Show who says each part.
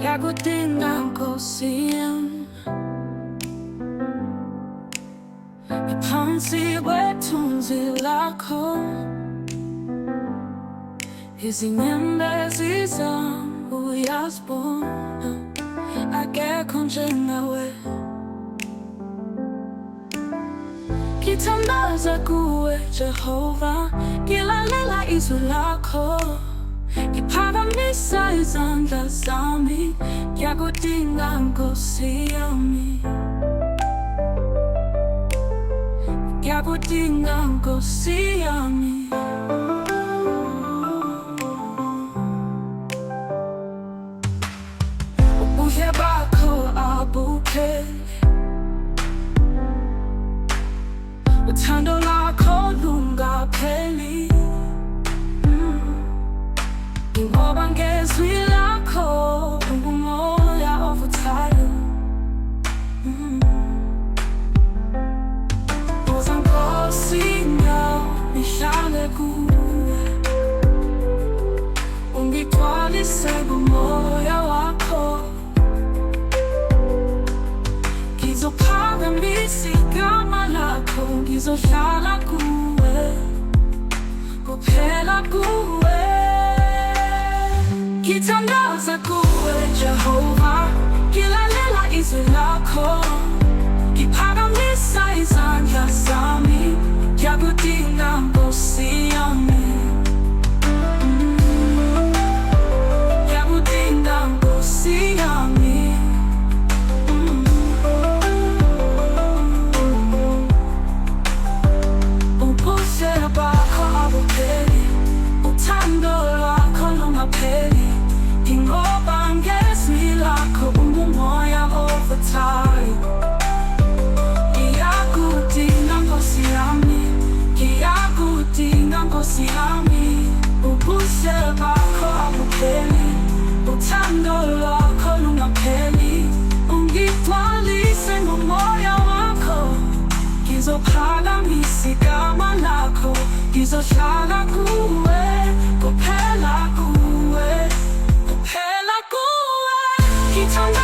Speaker 1: yakudinga Nkosi yami, ngiphansi kwethunzi lakho, izinyembezi zami uyazibona, akekho njengawe. Ngithandaza kuwe Jehova, ngilalela izwi lakho, ngiphakamisa izandla zami, ngiyakudinga Nkosi yami, ngiyakudinga Nkosi yami. Ubuhle bakho abupheli, uthando lakho lungapheli, ingoba ngezwi lakho ungumoya ovuthayo. Buza Nkosi ngawo ngihlale kuwe, ungigcwalise ngomoya wakho, ngizophakamisa igama lakho, ngizohlala kuwe, kuphela kuwe. Ngithandaza kuwe Jehova, ngilalela izwi lakho, ngiphakamisa izandla zami, ngiyakudinga Nkosi yami, ngiyakudinga Nkosi yami. Ubuhle bakho abupheli, uthando lwakho lungapheli, ingoba ngezwi lakho ungumoya ovuthayo. Ngiyakudinga Nkosi yami, ngiyakudinga Nkosi yami. Ubuhle bakho abupheli, uthando lwakho lungapheli, ungigcwalise ngomoya wakho, ngizophakamisa igama lakho, ngizohlala kuwe, kuphela kuwe, kuphela kuwe. Ngithandaza